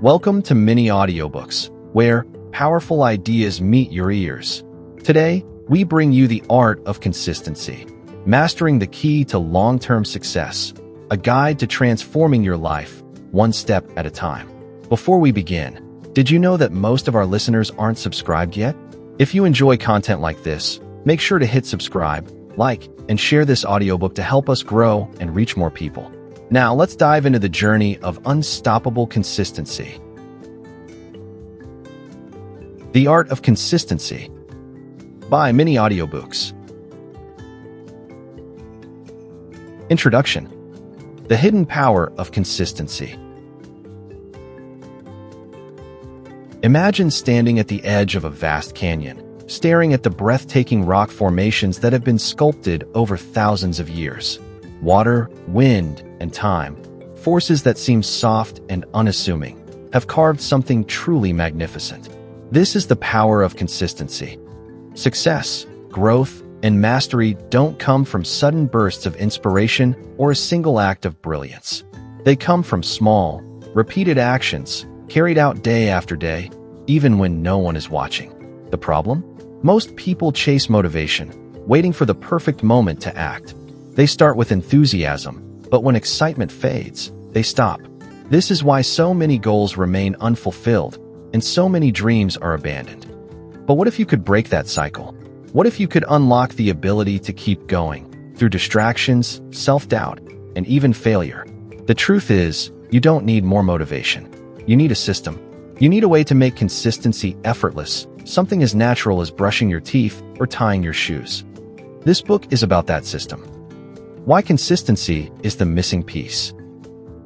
Welcome to Mini Audiobooks, where powerful ideas meet your ears. Today, we bring you the art of consistency, mastering the key to long-term success, a guide to transforming your life, one step at a time. Before we begin, did you know that most of our listeners aren't subscribed yet? If you enjoy content like this, make sure to hit subscribe, like, and share this audiobook to help us grow and reach more people. Now, let's dive into the journey of unstoppable consistency. The Art of Consistency by Mini Audiobooks. Introduction: The Hidden Power of Consistency. Imagine standing at the edge of a vast canyon, staring at the breathtaking rock formations that have been sculpted over thousands of years. Water, wind, and time, forces that seem soft and unassuming, have carved something truly magnificent. This is the power of consistency. Success, growth, and mastery don't come from sudden bursts of inspiration or a single act of brilliance. They come from small, repeated actions, carried out day after day, even when no one is watching. The problem? Most people chase motivation, waiting for the perfect moment to act. They start with enthusiasm, but when excitement fades, they stop. This is why so many goals remain unfulfilled, and so many dreams are abandoned. But what if you could break that cycle? What if you could unlock the ability to keep going, through distractions, self-doubt, and even failure? The truth is, you don't need more motivation. You need a system. You need a way to make consistency effortless, something as natural as brushing your teeth or tying your shoes. This book is about that system. Why consistency is the missing piece.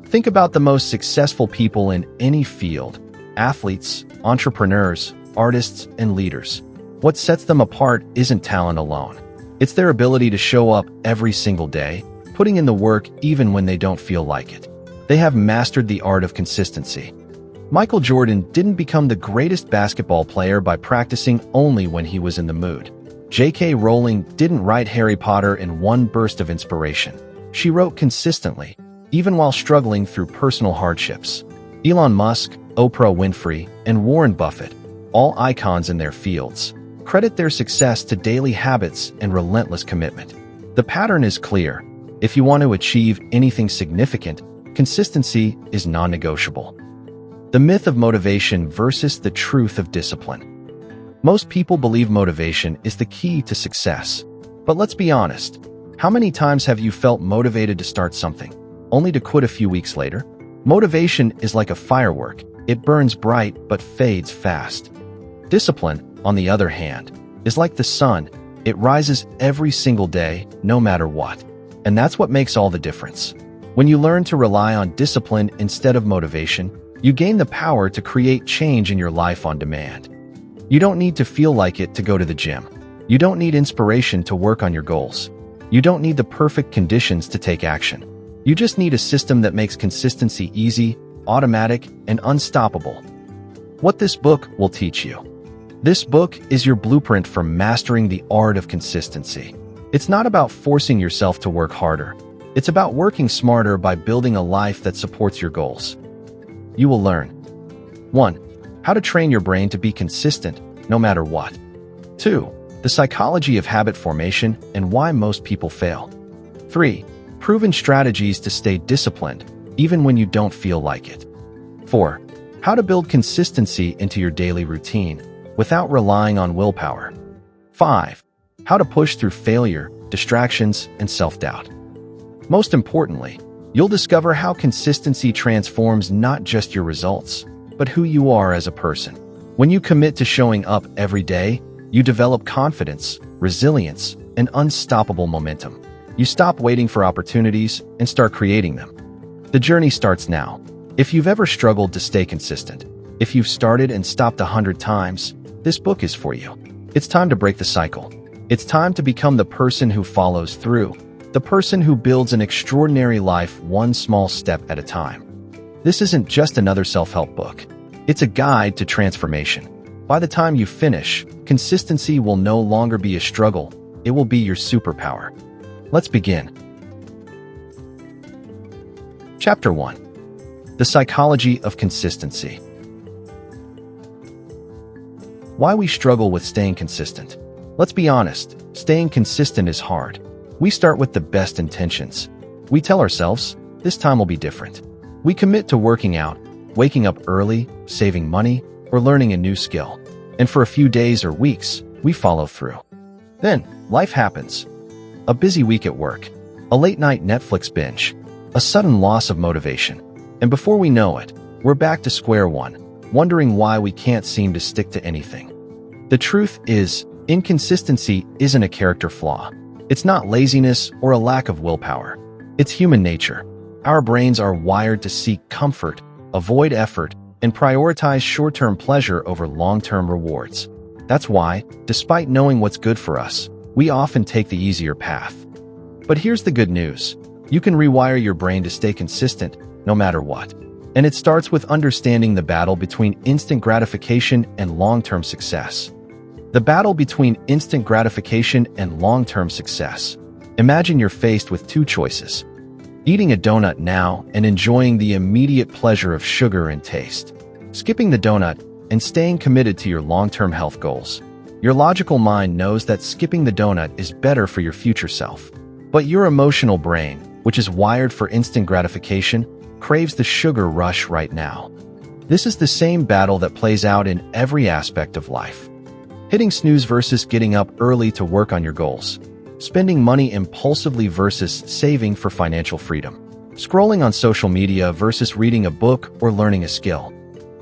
Think about the most successful people in any field: athletes, entrepreneurs, artists, and leaders. What sets them apart isn't talent alone. It's their ability to show up every single day, putting in the work even when they don't feel like it. They have mastered the art of consistency. Michael Jordan didn't become the greatest basketball player by practicing only when he was in the mood. J.K. Rowling didn't write Harry Potter in one burst of inspiration. She wrote consistently, even while struggling through personal hardships. Elon Musk, Oprah Winfrey, and Warren Buffett, all icons in their fields, credit their success to daily habits and relentless commitment. The pattern is clear. If you want to achieve anything significant, consistency is non-negotiable. The myth of motivation versus the truth of discipline. Most people believe motivation is the key to success. But let's be honest. How many times have you felt motivated to start something, only to quit a few weeks later? Motivation is like a firework. It burns bright but fades fast. Discipline, on the other hand, is like the sun. It rises every single day, no matter what. And that's what makes all the difference. When you learn to rely on discipline instead of motivation, you gain the power to create change in your life on demand. You don't need to feel like it to go to the gym. You don't need inspiration to work on your goals. You don't need the perfect conditions to take action. You just need a system that makes consistency easy, automatic, and unstoppable. What this book will teach you. This book is your blueprint for mastering the art of consistency. It's not about forcing yourself to work harder. It's about working smarter by building a life that supports your goals. You will learn: 1. How to train your brain to be consistent, no matter what. 2. The psychology of habit formation and why most people fail. 3. Proven strategies to stay disciplined, even when you don't feel like it. 4. How to build consistency into your daily routine, without relying on willpower. 5. How to push through failure, distractions, and self-doubt. Most importantly, you'll discover how consistency transforms not just your results, but who you are as a person. When you commit to showing up every day, you develop confidence, resilience, and unstoppable momentum. You stop waiting for opportunities and start creating them. The journey starts now. If you've ever struggled to stay consistent, if you've started and stopped 100 times, this book is for you. It's time to break the cycle. It's time to become the person who follows through, the person who builds an extraordinary life one small step at a time. This isn't just another self-help book. It's a guide to transformation. By the time you finish, consistency will no longer be a struggle. It will be your superpower. Let's begin. Chapter 1. The Psychology of Consistency. Why we struggle with staying consistent. Let's be honest, staying consistent is hard. We start with the best intentions. We tell ourselves, this time will be different. We commit to working out, waking up early, saving money, or learning a new skill. And for a few days or weeks, we follow through. Then, life happens. A busy week at work, a late-night Netflix binge, a sudden loss of motivation. And before we know it, we're back to square one, wondering why we can't seem to stick to anything. The truth is, inconsistency isn't a character flaw. It's not laziness or a lack of willpower. It's human nature. Our brains are wired to seek comfort, avoid effort, and prioritize short-term pleasure over long-term rewards. That's why, despite knowing what's good for us, we often take the easier path. But here's the good news. You can rewire your brain to stay consistent, no matter what. And it starts with understanding the battle between instant gratification and long-term success. The battle between instant gratification and long-term success. Imagine you're faced with two choices. Eating a donut now and enjoying the immediate pleasure of sugar and taste. Skipping the donut and staying committed to your long-term health goals. Your logical mind knows that skipping the donut is better for your future self. But your emotional brain, which is wired for instant gratification, craves the sugar rush right now. This is the same battle that plays out in every aspect of life. Hitting snooze versus getting up early to work on your goals. Spending money impulsively versus saving for financial freedom. Scrolling on social media versus reading a book or learning a skill.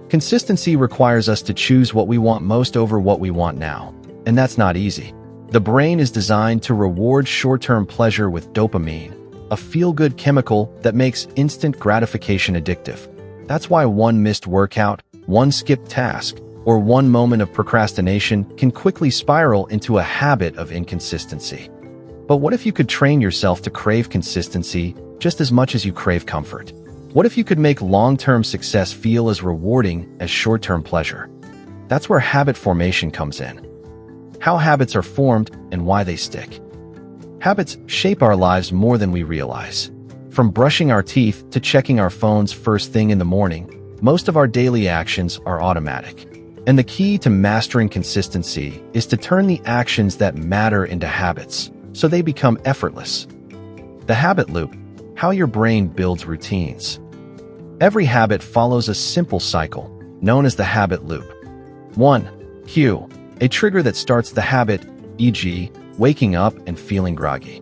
Consistency requires us to choose what we want most over what we want now, and that's not easy. The brain is designed to reward short-term pleasure with dopamine, a feel-good chemical that makes instant gratification addictive. That's why one missed workout, one skipped task, or one moment of procrastination can quickly spiral into a habit of inconsistency. But what if you could train yourself to crave consistency just as much as you crave comfort? What if you could make long-term success feel as rewarding as short-term pleasure? That's where habit formation comes in. How habits are formed and why they stick. Habits shape our lives more than we realize. From brushing our teeth to checking our phones first thing in the morning, most of our daily actions are automatic. And the key to mastering consistency is to turn the actions that matter into habits, so they become effortless. The habit loop, how your brain builds routines. Every habit follows a simple cycle, known as the habit loop. 1. Cue, a trigger that starts the habit, e.g., waking up and feeling groggy.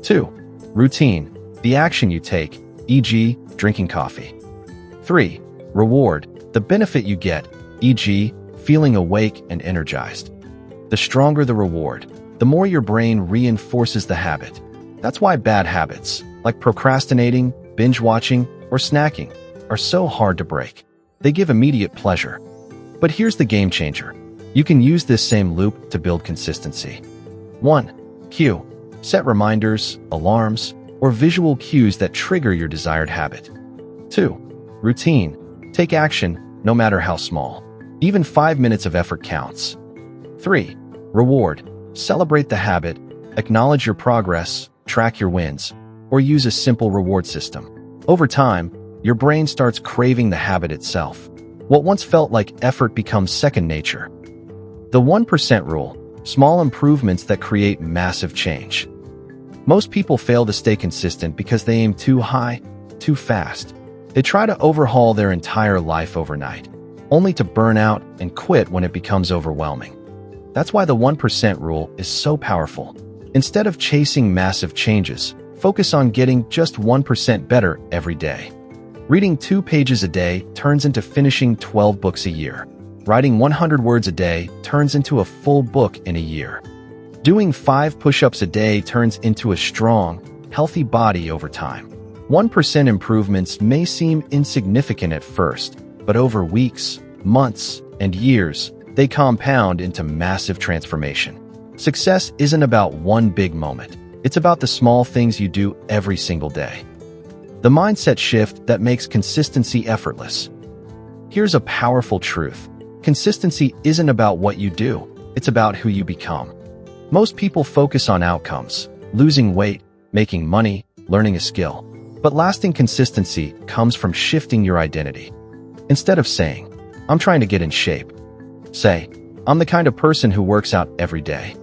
2. Routine, the action you take, e.g., drinking coffee. 3. Reward, the benefit you get, e.g., feeling awake and energized. The stronger the reward, the more your brain reinforces the habit. That's why bad habits, like procrastinating, binge-watching, or snacking, are so hard to break. They give immediate pleasure. But here's the game changer. You can use this same loop to build consistency. 1. Cue. Set reminders, alarms, or visual cues that trigger your desired habit. 2. Routine. Take action, no matter how small. Even 5 minutes of effort counts. 3. Reward. Celebrate the habit, acknowledge your progress, track your wins, or use a simple reward system. Over time, your brain starts craving the habit itself. What once felt like effort becomes second nature. The 1% rule, small improvements that create massive change. Most people fail to stay consistent because they aim too high, too fast. They try to overhaul their entire life overnight, only to burn out and quit when it becomes overwhelming. That's why the 1% rule is so powerful. Instead of chasing massive changes, focus on getting just 1% better every day. Reading 2 pages a day turns into finishing 12 books a year. Writing 100 words a day turns into a full book in a year. Doing 5 push-ups a day turns into a strong, healthy body over time. 1% improvements may seem insignificant at first, but over weeks, months, and years, they compound into massive transformation. Success isn't about one big moment. It's about the small things you do every single day. The mindset shift that makes consistency effortless. Here's a powerful truth. Consistency isn't about what you do. It's about who you become. Most people focus on outcomes, losing weight, making money, learning a skill. But lasting consistency comes from shifting your identity. Instead of saying, "I'm trying to get in shape," say, "I'm the kind of person who works out every day."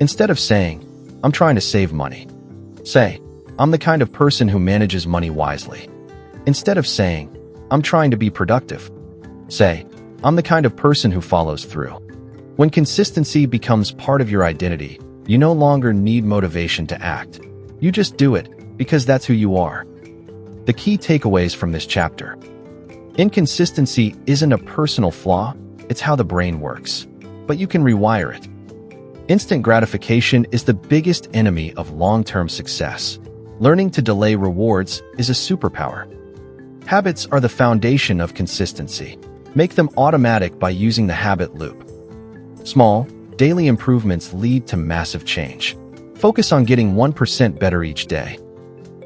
Instead of saying, "I'm trying to save money," say, "I'm the kind of person who manages money wisely." Instead of saying, "I'm trying to be productive," say, "I'm the kind of person who follows through." When consistency becomes part of your identity, you no longer need motivation to act. You just do it because that's who you are. The key takeaways from this chapter. Inconsistency isn't a personal flaw, it's how the brain works. But you can rewire it. Instant gratification is the biggest enemy of long-term success. Learning to delay rewards is a superpower. Habits are the foundation of consistency. Make them automatic by using the habit loop. Small, daily improvements lead to massive change. Focus on getting 1% better each day.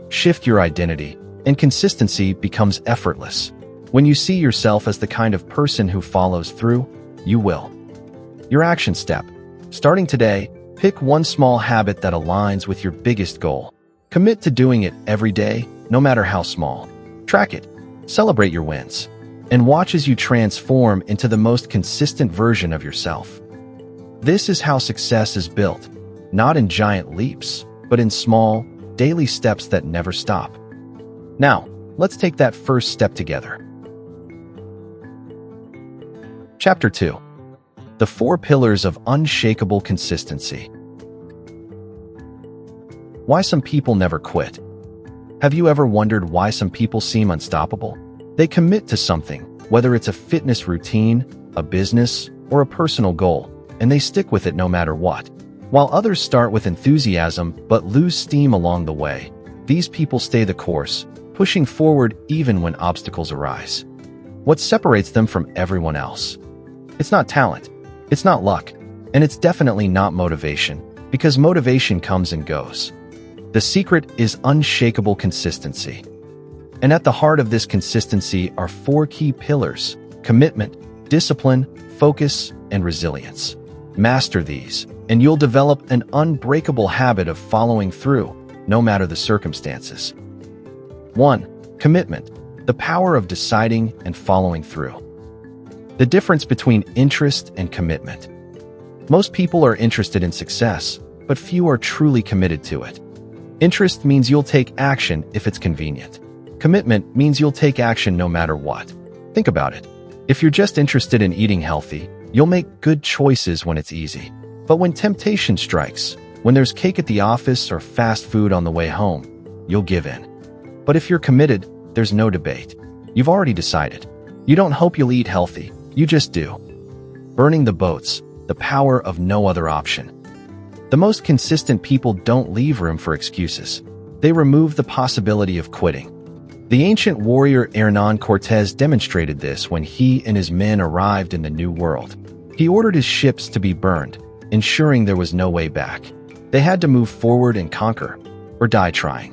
Shift your identity, and consistency becomes effortless. When you see yourself as the kind of person who follows through, you will. Your action step. Starting today, pick one small habit that aligns with your biggest goal. Commit to doing it every day, no matter how small. Track it, celebrate your wins, and watch as you transform into the most consistent version of yourself. This is how success is built, not in giant leaps, but in small, daily steps that never stop. Now, let's take that first step together. Chapter 2. The 4 Pillars of Unshakable Consistency. Why some people never quit. Have you ever wondered why some people seem unstoppable? They commit to something, whether it's a fitness routine, a business, or a personal goal, and they stick with it no matter what. While others start with enthusiasm but lose steam along the way, these people stay the course, pushing forward even when obstacles arise. What separates them from everyone else? It's not talent, it's not luck, and it's definitely not motivation, because motivation comes and goes. The secret is unshakable consistency. And at the heart of this consistency are 4 key pillars: commitment, discipline, focus, and resilience. Master these, and you'll develop an unbreakable habit of following through, no matter the circumstances. 1. Commitment, the power of deciding and following through. The difference between interest and commitment. Most people are interested in success, but few are truly committed to it. Interest means you'll take action if it's convenient. Commitment means you'll take action no matter what. Think about it. If you're just interested in eating healthy, you'll make good choices when it's easy. But when temptation strikes, when there's cake at the office or fast food on the way home, you'll give in. But if you're committed, there's no debate. You've already decided. You don't hope you'll eat healthy, you just do. Burning the boats, the power of no other option. The most consistent people don't leave room for excuses. They remove the possibility of quitting. The ancient warrior Hernán Cortés demonstrated this when he and his men arrived in the New World. He ordered his ships to be burned, ensuring there was no way back. They had to move forward and conquer, or die trying.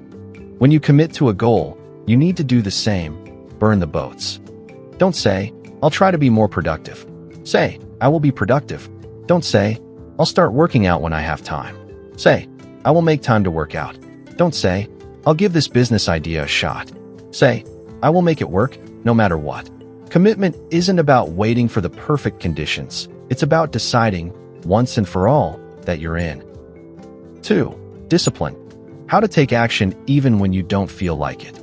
When you commit to a goal, you need to do the same. Burn the boats. Don't say, "I'll try to be more productive." Say, "I will be productive." Don't say, "I'll start working out when I have time." Say, "I will make time to work out." Don't say, "I'll give this business idea a shot." Say, "I will make it work, no matter what." Commitment isn't about waiting for the perfect conditions. It's about deciding, once and for all, that you're in. 2. Discipline. How to take action even when you don't feel like it.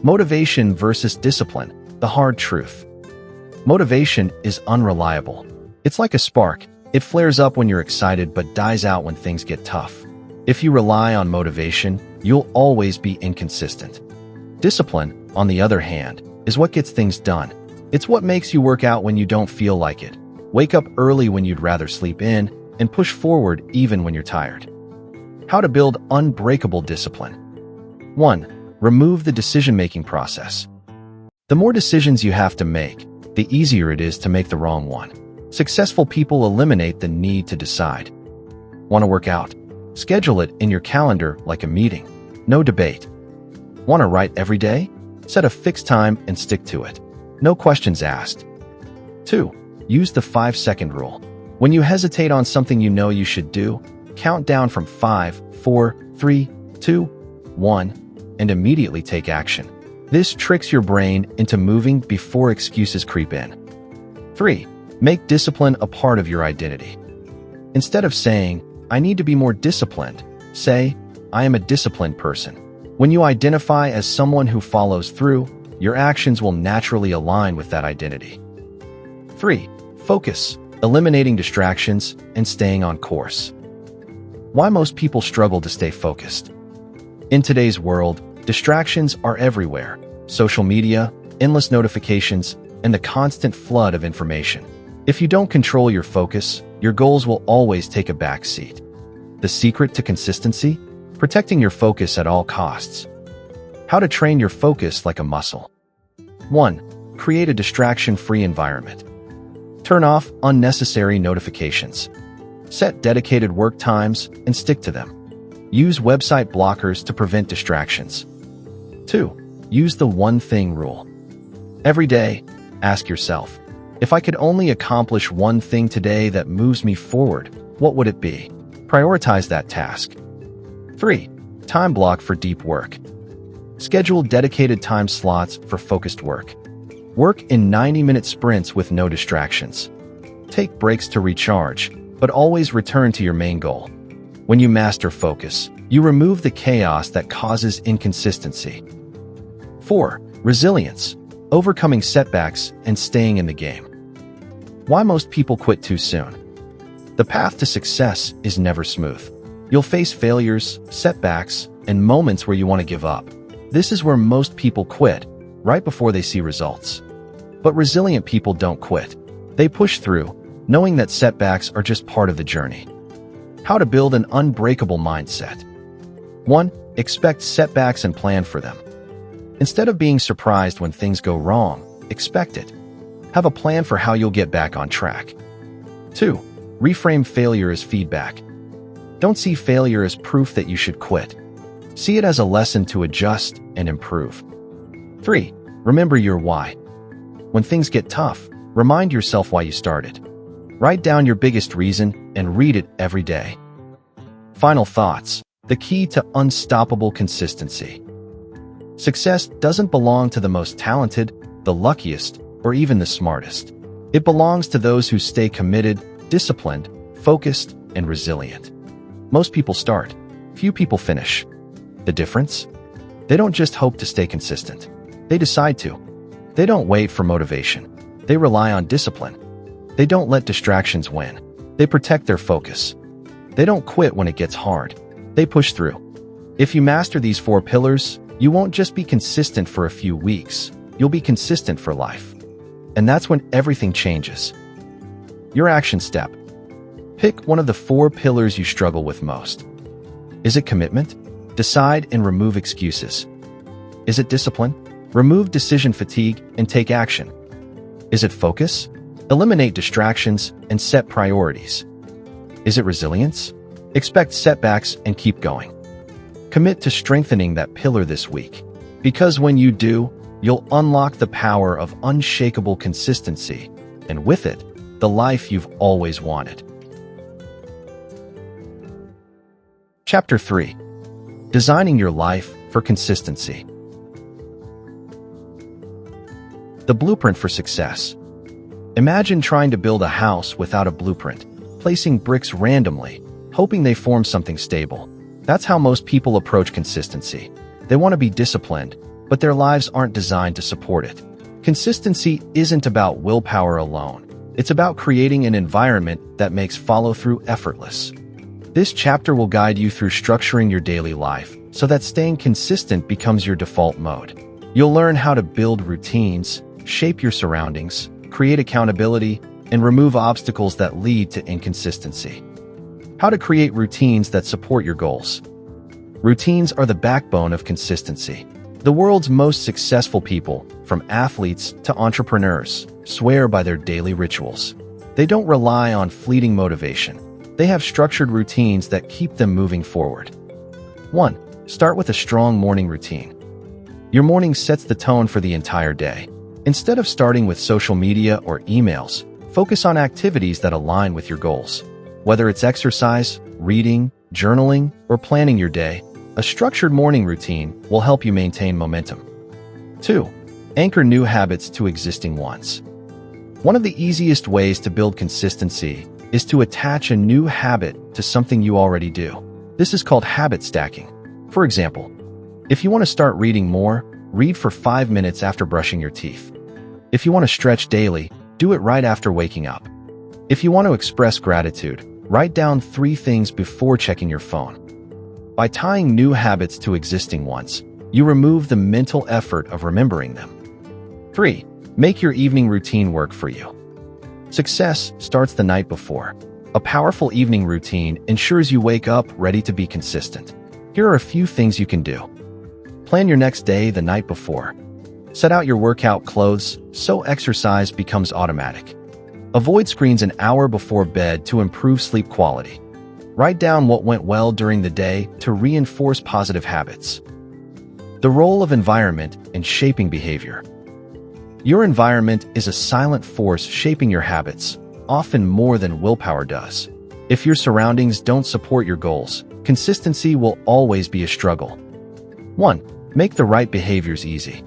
Motivation versus discipline, the hard truth. Motivation is unreliable. It's like a spark. It flares up when you're excited but dies out when things get tough. If you rely on motivation, you'll always be inconsistent. Discipline, on the other hand, is what gets things done. It's what makes you work out when you don't feel like it, wake up early when you'd rather sleep in, and push forward even when you're tired. How to build unbreakable discipline. 1. Remove the decision-making process. The more decisions you have to make, the easier it is to make the wrong one. Successful people eliminate the need to decide. Want to work out? Schedule it in your calendar like a meeting. No debate. Want to write every day? Set a fixed time and stick to it. No questions asked. 2. Use the 5-second rule. When you hesitate on something you know you should do, count down from 5, 4, 3, 2, 1, and immediately take action. This tricks your brain into moving before excuses creep in. 3. Make discipline a part of your identity. Instead of saying, "I need to be more disciplined," say, "I am a disciplined person." When you identify as someone who follows through, your actions will naturally align with that identity. 3. Focus, eliminating distractions and staying on course. Why most people struggle to stay focused? In today's world, distractions are everywhere: social media, endless notifications, and the constant flood of information. If you don't control your focus, your goals will always take a back seat. The secret to consistency? Protecting your focus at all costs. How to train your focus like a muscle. 1. Create a distraction-free environment. Turn off unnecessary notifications. Set dedicated work times and stick to them. Use website blockers to prevent distractions. 2. Use the one thing rule. Every day, ask yourself, if I could only accomplish one thing today that moves me forward, what would it be? Prioritize that task. 3. Time block for deep work. Schedule dedicated time slots for focused work. Work in 90-minute sprints with no distractions. Take breaks to recharge, but always return to your main goal. When you master focus, you remove the chaos that causes inconsistency. 4. Resilience, overcoming setbacks and staying in the game. Why most people quit too soon? The path to success is never smooth. You'll face failures, setbacks, and moments where you want to give up. This is where most people quit, right before they see results. But resilient people don't quit. They push through, knowing that setbacks are just part of the journey. How to build an unbreakable mindset. 1. Expect setbacks and plan for them. Instead of being surprised when things go wrong, expect it. Have a plan for how you'll get back on track. 2. Reframe failure as feedback. Don't see failure as proof that you should quit. See it as a lesson to adjust and improve. 3. Remember your why. When things get tough, remind yourself why you started. Write down your biggest reason and read it every day. Final thoughts. The key to unstoppable consistency. Success doesn't belong to the most talented, the luckiest, or even the smartest. It belongs to those who stay committed, disciplined, focused, and resilient. Most people start. Few people finish. The difference? They don't just hope to stay consistent. They decide to. They don't wait for motivation. They rely on discipline. They don't let distractions win. They protect their focus. They don't quit when it gets hard. They push through. If you master these 4 pillars, you won't just be consistent for a few weeks. You'll be consistent for life. And that's when everything changes. Your action step. Pick one of the 4 pillars you struggle with most. Is it commitment? Decide and remove excuses. Is it discipline? Remove decision fatigue and take action. Is it focus? Eliminate distractions and set priorities. Is it resilience? Expect setbacks and keep going. Commit to strengthening that pillar this week. Because when you do, you'll unlock the power of unshakable consistency, and with it, the life you've always wanted. Chapter 3. Designing your life for consistency. The blueprint for success. Imagine trying to build a house without a blueprint, placing bricks randomly, hoping they form something stable. That's how most people approach consistency. They want to be disciplined, but their lives aren't designed to support it. Consistency isn't about willpower alone. It's about creating an environment that makes follow-through effortless. This chapter will guide you through structuring your daily life so that staying consistent becomes your default mode. You'll learn how to build routines, shape your surroundings, create accountability, and remove obstacles that lead to inconsistency. How to create routines that support your goals. Routines are the backbone of consistency. The world's most successful people, from athletes to entrepreneurs, swear by their daily rituals. They don't rely on fleeting motivation. They have structured routines that keep them moving forward. 1. Start with a strong morning routine. Your morning sets the tone for the entire day. Instead of starting with social media or emails, focus on activities that align with your goals. Whether it's exercise, reading, journaling, or planning your day, A structured morning routine will help you maintain momentum. 2. Anchor new habits to existing ones. One of the easiest ways to build consistency is to attach a new habit to something you already do. This is called habit stacking. For example, if you want to start reading more, read for 5 minutes after brushing your teeth. If you want to stretch daily, do it right after waking up. If you want to express gratitude, write down 3 things before checking your phone. By tying new habits to existing ones, you remove the mental effort of remembering them. 3. Make your evening routine work for you. Success starts the night before. A powerful evening routine ensures you wake up ready to be consistent. Here are a few things you can do. Plan your next day the night before. Set out your workout clothes so exercise becomes automatic. Avoid screens an hour before bed to improve sleep quality. Write down what went well during the day to reinforce positive habits. The role of environment in shaping behavior. Your environment is a silent force shaping your habits, often more than willpower does. If your surroundings don't support your goals, consistency will always be a struggle. 1. Make the right behaviors easy.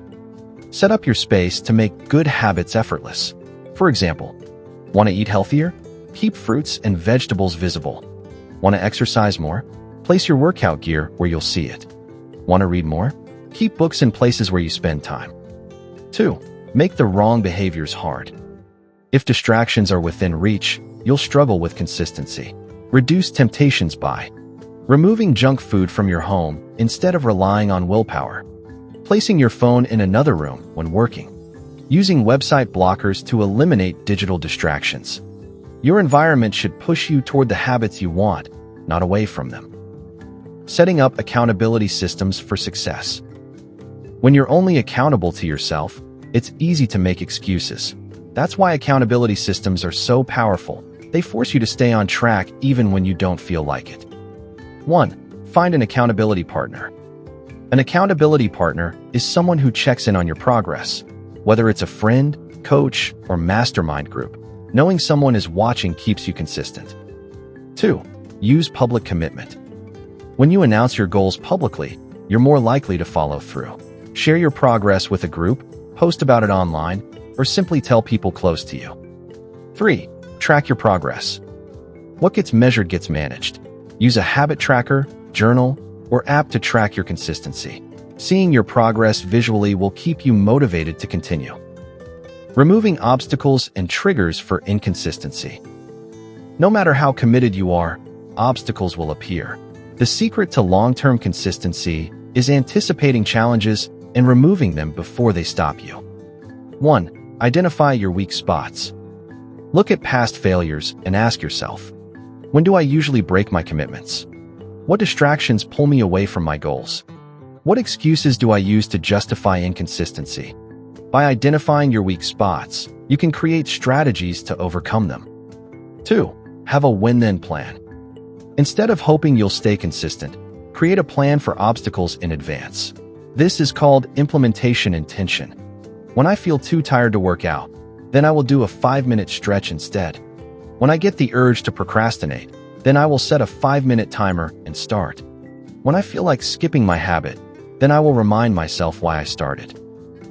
Set up your space to make good habits effortless. For example, want to eat healthier? Keep fruits and vegetables visible. Want to exercise more? Place your workout gear where you'll see it. Want to read more? Keep books in places where you spend time. 2. Make the wrong behaviors hard. If distractions are within reach, you'll struggle with consistency. Reduce temptations by removing junk food from your home instead of relying on willpower. Placing your phone in another room when working. Using website blockers to eliminate digital distractions. Your environment should push you toward the habits you want, not away from them. Setting up accountability systems for success. When you're only accountable to yourself, it's easy to make excuses. That's why accountability systems are so powerful. They force you to stay on track even when you don't feel like it. 1. Find an accountability partner. An accountability partner is someone who checks in on your progress. Whether it's a friend, coach, or mastermind group, knowing someone is watching keeps you consistent. 2. Use public commitment. When you announce your goals publicly, you're more likely to follow through. Share your progress with a group, post about it online, or simply tell people close to you. 3. Track your progress. What gets measured gets managed. Use a habit tracker, journal, or app to track your consistency. Seeing your progress visually will keep you motivated to continue. Removing obstacles and triggers for inconsistency. No matter how committed you are, obstacles will appear. The secret to long-term consistency is anticipating challenges and removing them before they stop you. 1. Identify your weak spots. Look at past failures and ask yourself, when do I usually break my commitments? What distractions pull me away from my goals? What excuses do I use to justify inconsistency? By identifying your weak spots, you can create strategies to overcome them. 2. Have a win-then plan. Instead of hoping you'll stay consistent, create a plan for obstacles in advance. This is called implementation intention. When I feel too tired to work out, then I will do a 5-minute stretch instead. When I get the urge to procrastinate, then I will set a 5-minute timer and start. When I feel like skipping my habit, then I will remind myself why I started.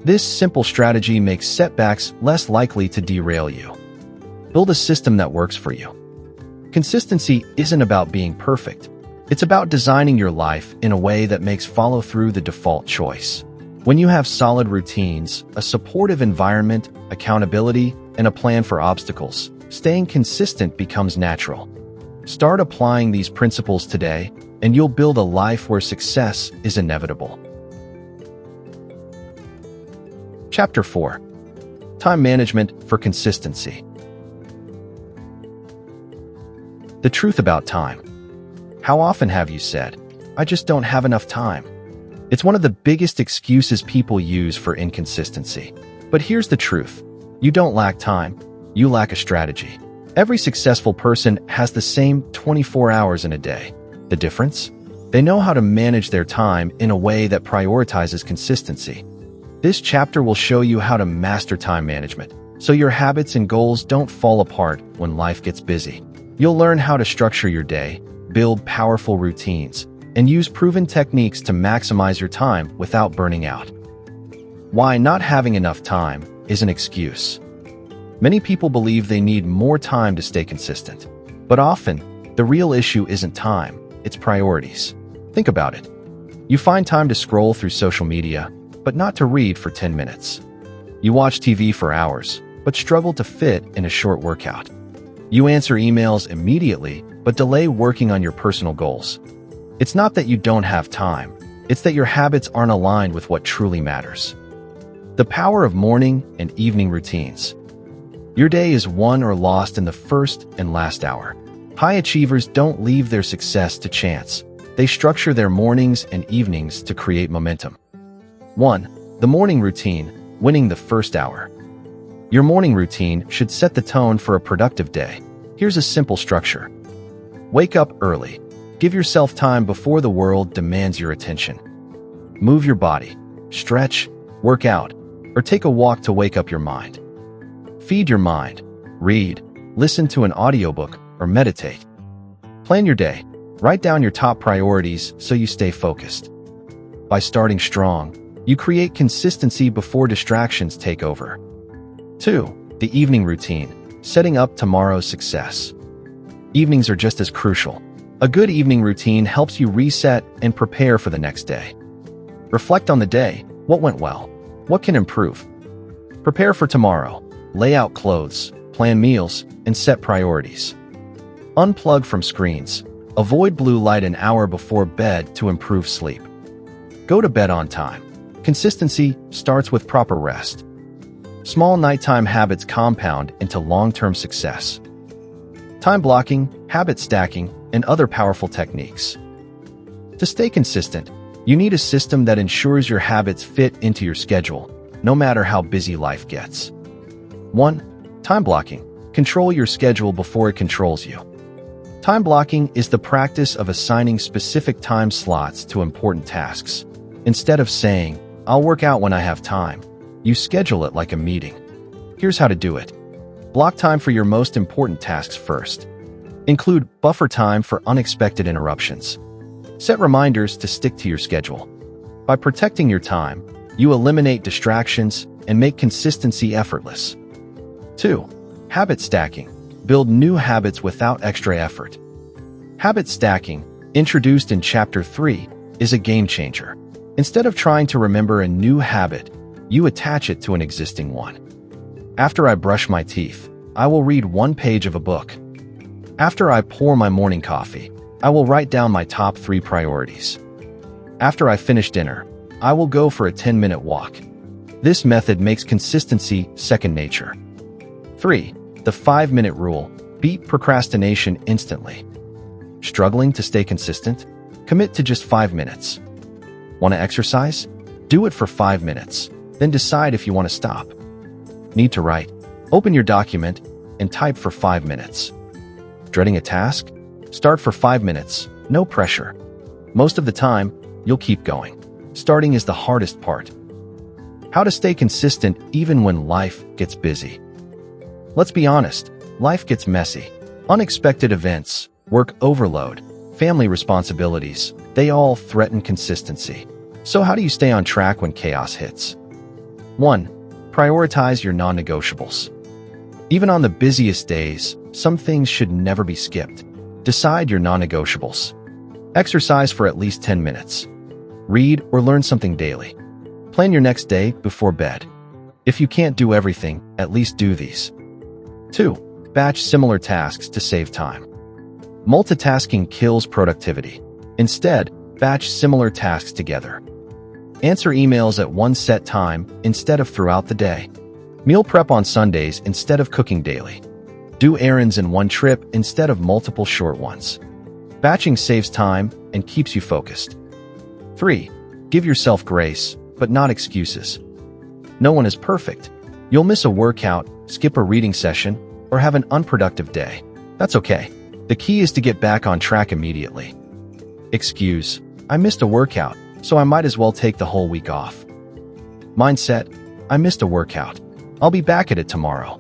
This simple strategy makes setbacks less likely to derail you. Build a system that works for you. Consistency isn't about being perfect. It's about designing your life in a way that makes follow-through the default choice. When you have solid routines, a supportive environment, accountability, and a plan for obstacles, staying consistent becomes natural. Start applying these principles today, and you'll build a life where success is inevitable. Chapter 4. Time Management for Consistency. The truth about time. How often have you said, "I just don't have enough time"? It's one of the biggest excuses people use for inconsistency. But here's the truth. You don't lack time, you lack a strategy. Every successful person has the same 24 hours in a day. The difference? They know how to manage their time in a way that prioritizes consistency. This chapter will show you how to master time management, so your habits and goals don't fall apart when life gets busy. You'll learn how to structure your day, build powerful routines, and use proven techniques to maximize your time without burning out. Why not having enough time is an excuse. Many people believe they need more time to stay consistent. But often, the real issue isn't time, it's priorities. Think about it. You find time to scroll through social media, but not to read for 10 minutes. You watch TV for hours, but struggle to fit in a short workout. You answer emails immediately, but delay working on your personal goals. It's not that you don't have time, it's that your habits aren't aligned with what truly matters. The power of morning and evening routines. Your day is won or lost in the first and last hour. High achievers don't leave their success to chance. They structure their mornings and evenings to create momentum. 1. The morning routine, winning the first hour. Your morning routine should set the tone for a productive day. Here's a simple structure. Wake up early. Give yourself time before the world demands your attention. Move your body. Stretch, work out, or take a walk to wake up your mind. Feed your mind. Read, listen to an audiobook, or meditate. Plan your day. Write down your top priorities so you stay focused. By starting strong, you create consistency before distractions take over. 2. The evening routine, setting up tomorrow's success. Evenings are just as crucial. A good evening routine helps you reset and prepare for the next day. Reflect on the day. What went well? What can improve? Prepare for tomorrow. Lay out clothes, plan meals, and set priorities. Unplug from screens. Avoid blue light an hour before bed to improve sleep. Go to bed on time. Consistency starts with proper rest. Small nighttime habits compound into long-term success. Time blocking, habit stacking, and other powerful techniques. To stay consistent, you need a system that ensures your habits fit into your schedule, no matter how busy life gets. 1. Time blocking. Control your schedule before it controls you. Time blocking is the practice of assigning specific time slots to important tasks. Instead of saying, "I'll work out when I have time," you schedule it like a meeting. Here's how to do it. Block time for your most important tasks first. Include buffer time for unexpected interruptions. Set reminders to stick to your schedule. By protecting your time, you eliminate distractions and make consistency effortless. 2. Habit stacking. Build new habits without extra effort. Habit stacking, introduced in Chapter 3, is a game changer. Instead of trying to remember a new habit, you attach it to an existing one. After I brush my teeth, I will read one page of a book. After I pour my morning coffee, I will write down my top 3 priorities. After I finish dinner, I will go for a 10-minute walk. This method makes consistency second nature. 3. The 5-minute rule. Beat procrastination instantly. Struggling to stay consistent? Commit to just 5 minutes. Want to exercise? Do it for 5 minutes, then decide if you want to stop. Need to write? Open your document and type for 5 minutes. Dreading a task? Start for 5 minutes, no pressure. Most of the time, you'll keep going. Starting is the hardest part. How to stay consistent even when life gets busy. Let's be honest, life gets messy. Unexpected events, work overload, family responsibilities, they all threaten consistency. So how do you stay on track when chaos hits? 1. Prioritize your non-negotiables. Even on the busiest days, some things should never be skipped. Decide your non-negotiables. Exercise for at least 10 minutes. Read or learn something daily. Plan your next day before bed. If you can't do everything, at least do these. 2. Batch similar tasks to save time. Multitasking kills productivity. Instead, batch similar tasks together. Answer emails at one set time instead of throughout the day. Meal prep on Sundays instead of cooking daily. Do errands in one trip instead of multiple short ones. Batching saves time and keeps you focused. 3. Give yourself grace, but not excuses. No one is perfect. You'll miss a workout, skip a reading session, or have an unproductive day. That's okay. The key is to get back on track immediately. Excuse: I missed a workout, so I might as well take the whole week off. Mindset: I missed a workout. I'll be back at it tomorrow.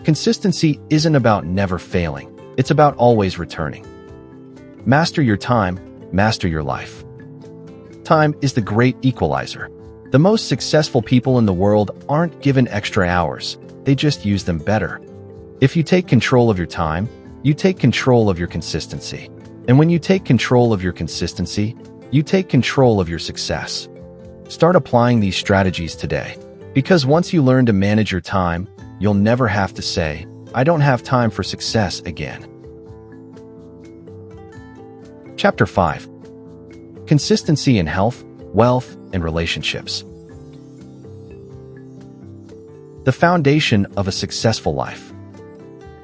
Consistency isn't about never failing. It's about always returning. Master your time, master your life. Time is the great equalizer. The most successful people in the world aren't given extra hours, they just use them better. If you take control of your time, you take control of your consistency. And when you take control of your consistency, you take control of your success. Start applying these strategies today, because once you learn to manage your time, you'll never have to say, "I don't have time for success" again. Chapter 5. Consistency in health, wealth, and relationships. The foundation of a successful life.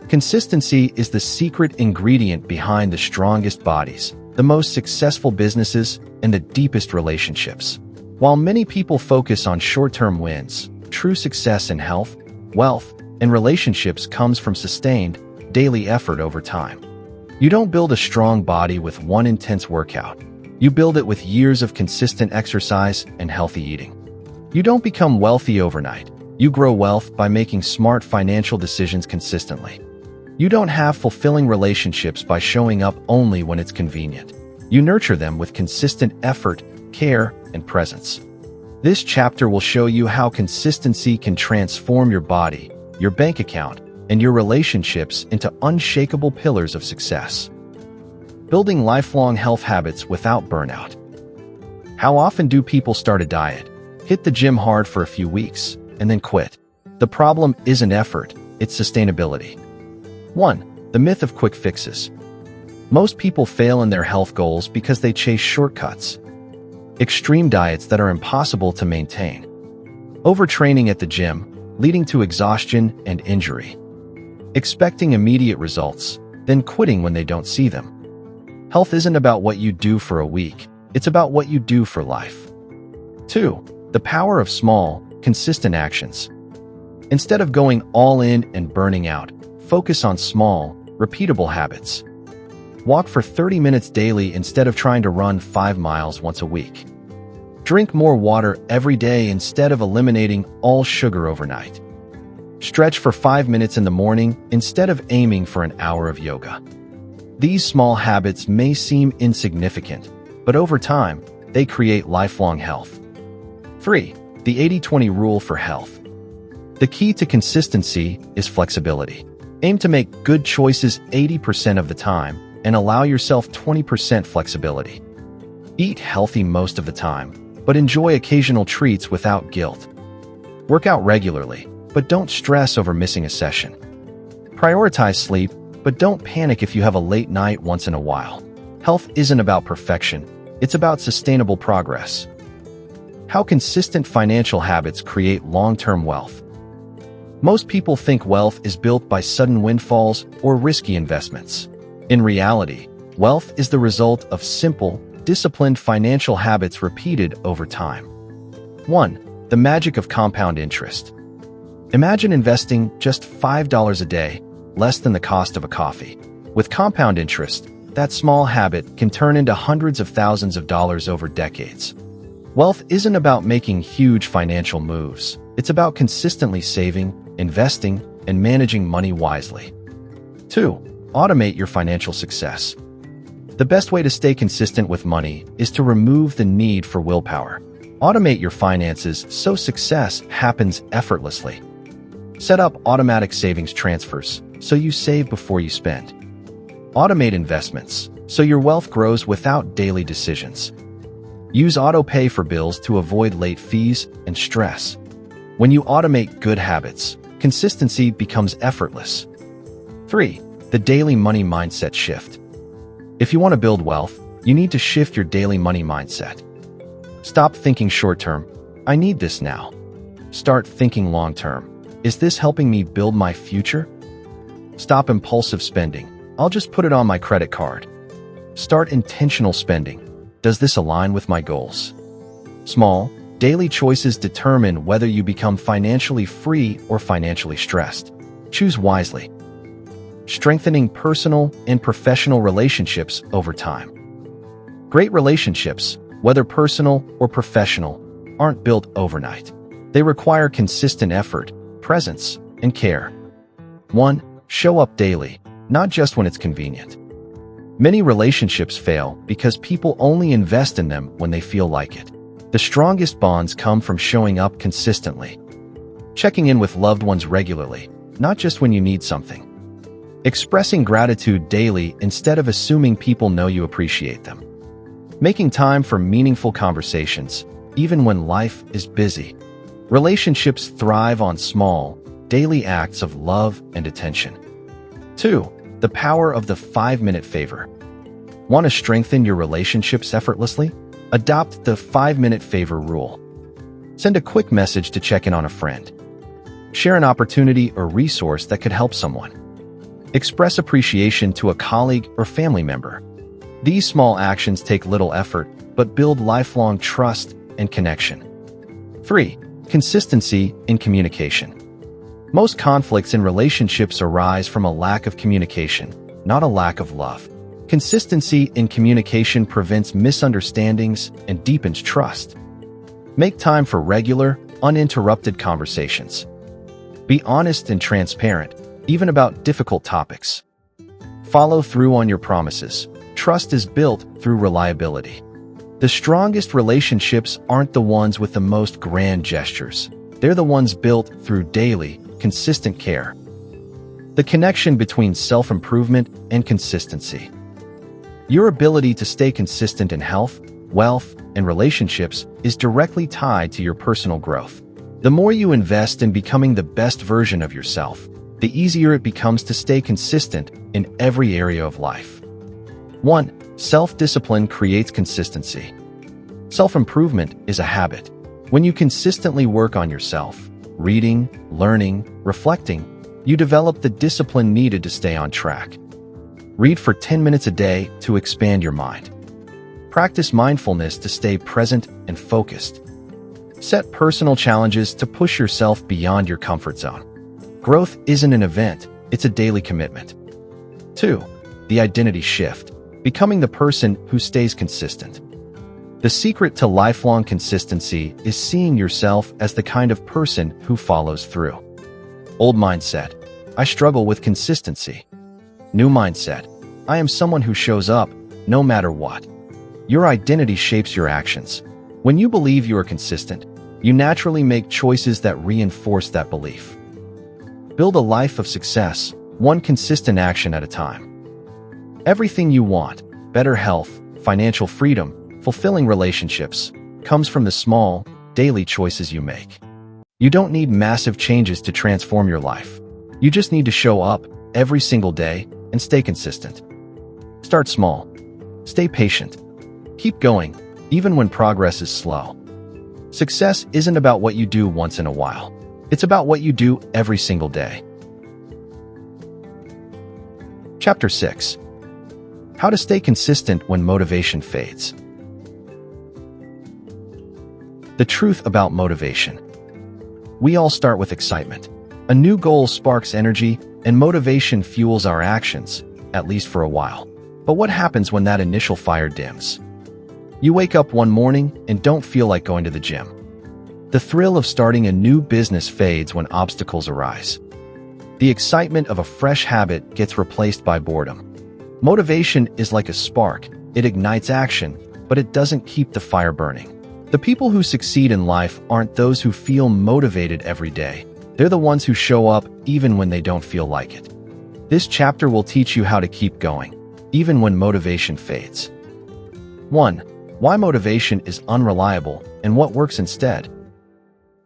Consistency is the secret ingredient behind the strongest bodies, the most successful businesses, and the deepest relationships. While many people focus on short-term wins, true success in health, wealth, and relationships comes from sustained, daily effort over time. You don't build a strong body with one intense workout. You build it with years of consistent exercise and healthy eating. You don't become wealthy overnight. You grow wealth by making smart financial decisions consistently. You don't have fulfilling relationships by showing up only when it's convenient. You nurture them with consistent effort, care, and presence. This chapter will show you how consistency can transform your body, your bank account, and your relationships into unshakable pillars of success. Building lifelong health habits without burnout. How often do people start a diet, hit the gym hard for a few weeks, and then quit? The problem isn't effort, it's sustainability. 1. The myth of quick fixes. Most people fail in their health goals because they chase shortcuts. Extreme diets that are impossible to maintain. Overtraining at the gym, leading to exhaustion and injury. Expecting immediate results, then quitting when they don't see them. Health isn't about what you do for a week, it's about what you do for life. 2. The power of small, consistent actions. Instead of going all in and burning out, focus on small, repeatable habits. Walk for 30 minutes daily instead of trying to run 5 miles once a week. Drink more water every day instead of eliminating all sugar overnight. Stretch for 5 minutes in the morning instead of aiming for an hour of yoga. These small habits may seem insignificant, but over time, they create lifelong health. 3. The 80-20 rule for health. The key to consistency is flexibility. Aim to make good choices 80% of the time and allow yourself 20% flexibility. Eat healthy most of the time, but enjoy occasional treats without guilt. Work out regularly, but don't stress over missing a session. Prioritize sleep, but don't panic if you have a late night once in a while. Health isn't about perfection, it's about sustainable progress. How consistent financial habits create long-term wealth. Most people think wealth is built by sudden windfalls or risky investments. In reality, wealth is the result of simple, disciplined financial habits repeated over time. 1. The magic of compound interest. Imagine investing just $5 a day, less than the cost of a coffee. With compound interest, that small habit can turn into hundreds of thousands of dollars over decades. Wealth isn't about making huge financial moves. It's about consistently saving, investing, and managing money wisely. 2. Automate your financial success. The best way to stay consistent with money is to remove the need for willpower. Automate your finances so success happens effortlessly. Set up automatic savings transfers so you save before you spend. Automate investments so your wealth grows without daily decisions. Use auto-pay for bills to avoid late fees and stress. When you automate good habits, consistency becomes effortless. 3. The daily money mindset shift. If you want to build wealth, you need to shift your daily money mindset. Stop thinking short-term, "I need this now." Start thinking long-term, "Is this helping me build my future?" Stop impulsive spending, "I'll just put it on my credit card." Start intentional spending, "Does this align with my goals?" Small, daily choices determine whether you become financially free or financially stressed. Choose wisely. Strengthening personal and professional relationships over time. Great relationships, whether personal or professional, aren't built overnight. They require consistent effort, presence, and care. 1. Show up daily, not just when it's convenient. Many relationships fail because people only invest in them when they feel like it. The strongest bonds come from showing up consistently, checking in with loved ones regularly, not just when you need something, expressing gratitude daily instead of assuming people know you appreciate them, making time for meaningful conversations, even when life is busy. Relationships thrive on small, daily acts of love and attention. 2. The power of the 5-minute favor. Want to strengthen your relationships effortlessly? Adopt the 5-minute favor rule. Send a quick message to check in on a friend. Share an opportunity or resource that could help someone. Express appreciation to a colleague or family member. These small actions take little effort, but build lifelong trust and connection. 3. Consistency in communication. Most conflicts in relationships arise from a lack of communication, not a lack of love. Consistency in communication prevents misunderstandings and deepens trust. Make time for regular, uninterrupted conversations. Be honest and transparent, even about difficult topics. Follow through on your promises. Trust is built through reliability. The strongest relationships aren't the ones with the most grand gestures. They're the ones built through daily, consistent care. The connection between self-improvement and consistency. Your ability to stay consistent in health, wealth, and relationships is directly tied to your personal growth. The more you invest in becoming the best version of yourself, the easier it becomes to stay consistent in every area of life. 1. Self-discipline creates consistency. Self-improvement is a habit. When you consistently work on yourself, reading, learning, reflecting, you develop the discipline needed to stay on track. Read for 10 minutes a day to expand your mind. Practice mindfulness to stay present and focused. Set personal challenges to push yourself beyond your comfort zone. Growth isn't an event, it's a daily commitment. 2. The identity shift. Becoming the person who stays consistent. The secret to lifelong consistency is seeing yourself as the kind of person who follows through. Old mindset: I struggle with consistency. New mindset: I am someone who shows up, no matter what. Your identity shapes your actions. When you believe you are consistent, you naturally make choices that reinforce that belief. Build a life of success, one consistent action at a time. Everything you want, better health, financial freedom, fulfilling relationships, comes from the small, daily choices you make. You don't need massive changes to transform your life. You just need to show up every single day and stay consistent. Start small. Stay patient. Keep going, even when progress is slow. Success isn't about what you do once in a while. It's about what you do every single day. Chapter 6. How to stay consistent when motivation fades. The truth about motivation. We all start with excitement. A new goal sparks energy, and motivation fuels our actions, at least for a while. But what happens when that initial fire dims? You wake up one morning and don't feel like going to the gym. The thrill of starting a new business fades when obstacles arise. The excitement of a fresh habit gets replaced by boredom. Motivation is like a spark. It ignites action, but it doesn't keep the fire burning. The people who succeed in life aren't those who feel motivated every day. They're the ones who show up even when they don't feel like it. This chapter will teach you how to keep going, even when motivation fades. 1. Why motivation is unreliable and what works instead.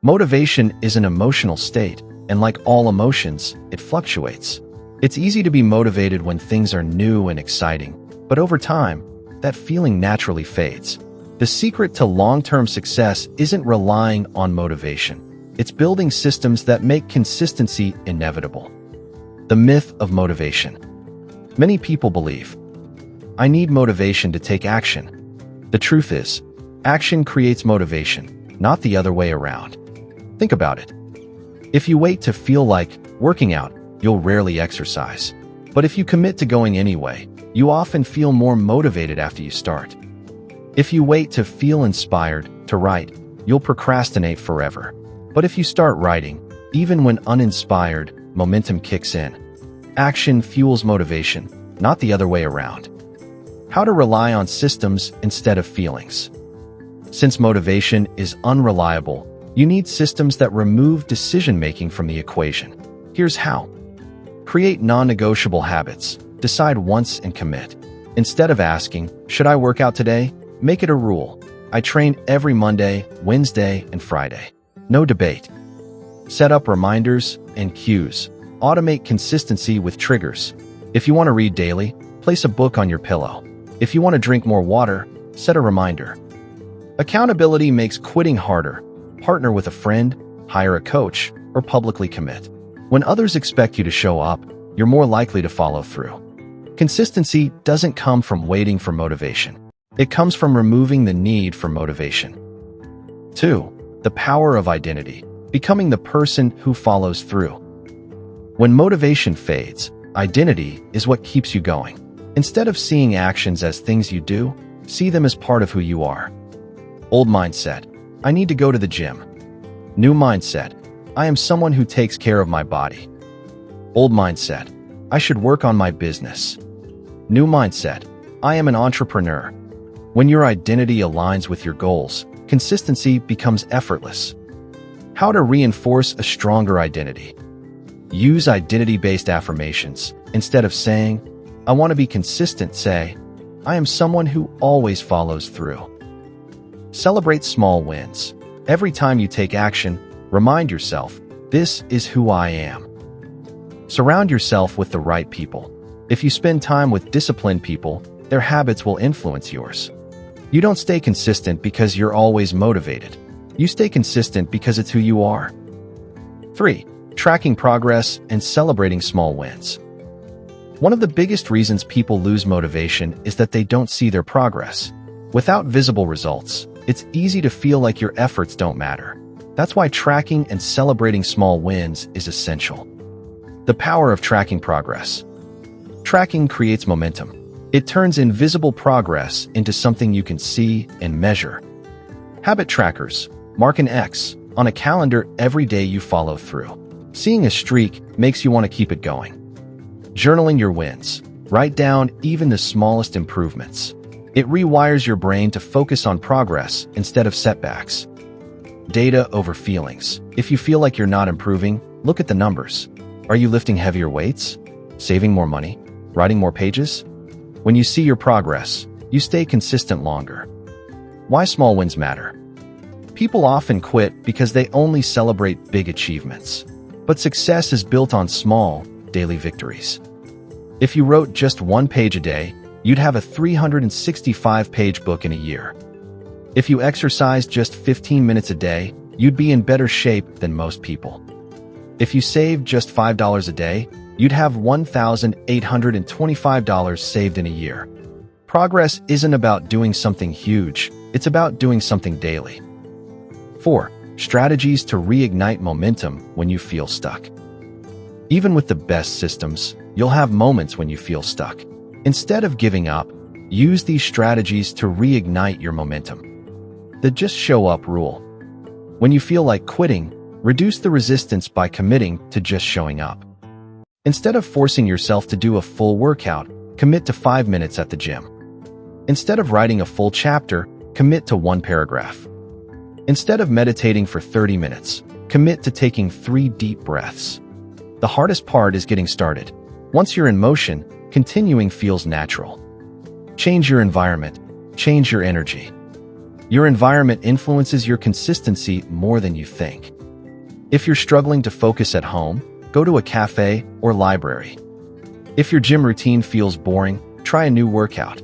Motivation is an emotional state, and like all emotions, it fluctuates. It's easy to be motivated when things are new and exciting, but over time, that feeling naturally fades. The secret to long-term success isn't relying on motivation. It's building systems that make consistency inevitable. The myth of motivation. Many people believe, I need motivation to take action. The truth is, action creates motivation, not the other way around. Think about it. If you wait to feel like working out, you'll rarely exercise. But if you commit to going anyway, you often feel more motivated after you start. If you wait to feel inspired to write, you'll procrastinate forever. But if you start writing, even when uninspired, momentum kicks in. Action fuels motivation, not the other way around. How to rely on systems instead of feelings. Since motivation is unreliable, you need systems that remove decision-making from the equation. Here's how. Create non-negotiable habits. Decide once and commit. Instead of asking, "Should I work out today?" make it a rule. I train every Monday, Wednesday, and Friday. No debate. Set up reminders and cues. Automate consistency with triggers. If you want to read daily, place a book on your pillow. If you want to drink more water, set a reminder. Accountability makes quitting harder. Partner with a friend, hire a coach, or publicly commit. When others expect you to show up, you're more likely to follow through. Consistency doesn't come from waiting for motivation. It comes from removing the need for motivation. 2. The power of identity. Becoming the person who follows through. When motivation fades, identity is what keeps you going. Instead of seeing actions as things you do, see them as part of who you are. Old mindset: I need to go to the gym. New mindset: I am someone who takes care of my body. Old mindset: I should work on my business. New mindset: I am an entrepreneur. When your identity aligns with your goals, consistency becomes effortless. How to reinforce a stronger identity. Use identity-based affirmations. Instead of saying, "I want to be consistent," say, "I am someone who always follows through." Celebrate small wins. Every time you take action, remind yourself, "This is who I am." Surround yourself with the right people. If you spend time with disciplined people, their habits will influence yours. You don't stay consistent because you're always motivated. You stay consistent because it's who you are. 3. Tracking progress and celebrating small wins. One of the biggest reasons people lose motivation is that they don't see their progress. Without visible results, it's easy to feel like your efforts don't matter. That's why tracking and celebrating small wins is essential. The power of tracking progress. Tracking creates momentum. It turns invisible progress into something you can see and measure. Habit trackers. Mark an X on a calendar every day you follow through. Seeing a streak makes you want to keep it going. Journaling your wins. Write down even the smallest improvements. It rewires your brain to focus on progress instead of setbacks. Data over feelings. If you feel like you're not improving, look at the numbers. Are you lifting heavier weights? Saving more money? Writing more pages? When you see your progress, you stay consistent longer. Why small wins matter. People often quit because they only celebrate big achievements. But success is built on small, daily victories. If you wrote just 1 page a day, you'd have a 365-page book in a year. If you exercised just 15 minutes a day, you'd be in better shape than most people. If you saved just $5 a day, you'd have $1,825 saved in a year. Progress isn't about doing something huge, it's about doing something daily. 4. Strategies to reignite momentum when you feel stuck. Even with the best systems, you'll have moments when you feel stuck. Instead of giving up, use these strategies to reignite your momentum. The just show up rule. When you feel like quitting, reduce the resistance by committing to just showing up. Instead of forcing yourself to do a full workout, commit to 5 minutes at the gym. Instead of writing a full chapter, commit to 1 paragraph. Instead of meditating for 30 minutes, commit to taking 3 deep breaths. The hardest part is getting started. Once you're in motion, continuing feels natural. Change your environment. Change your energy. Your environment influences your consistency more than you think. If you're struggling to focus at home, go to a cafe or library. If your gym routine feels boring, try a new workout.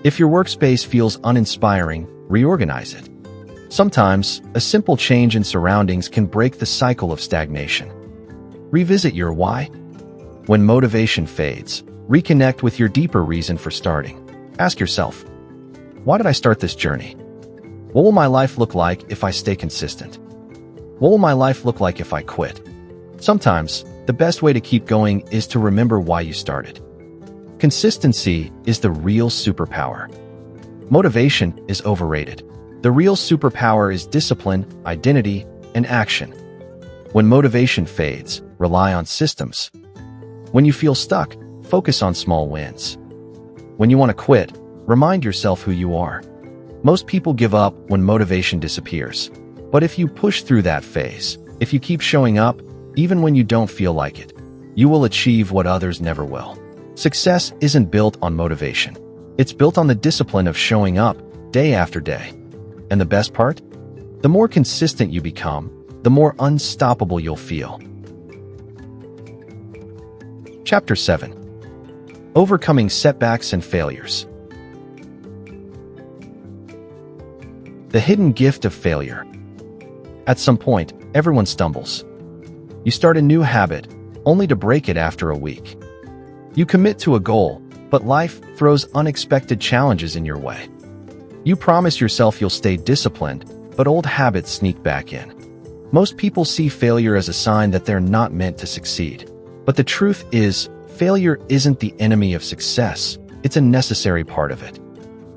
If your workspace feels uninspiring, reorganize it. Sometimes, a simple change in surroundings can break the cycle of stagnation. Revisit your why. When motivation fades, reconnect with your deeper reason for starting. Ask yourself, why did I start this journey? What will my life look like if I stay consistent? What will my life look like if I quit? Sometimes, the best way to keep going is to remember why you started. Consistency is the real superpower. Motivation is overrated. The real superpower is discipline, identity, and action. When motivation fades, rely on systems. When you feel stuck, focus on small wins. When you want to quit, remind yourself who you are. Most people give up when motivation disappears. But if you push through that phase, if you keep showing up, even when you don't feel like it, you will achieve what others never will. Success isn't built on motivation. It's built on the discipline of showing up day after day. And the best part? The more consistent you become, the more unstoppable you'll feel. Chapter 7. Overcoming Setbacks and Failures. The hidden gift of failure. At some point, everyone stumbles. You start a new habit, only to break it after a week. You commit to a goal, but life throws unexpected challenges in your way. You promise yourself you'll stay disciplined, but old habits sneak back in. Most people see failure as a sign that they're not meant to succeed. But the truth is, failure isn't the enemy of success, it's a necessary part of it.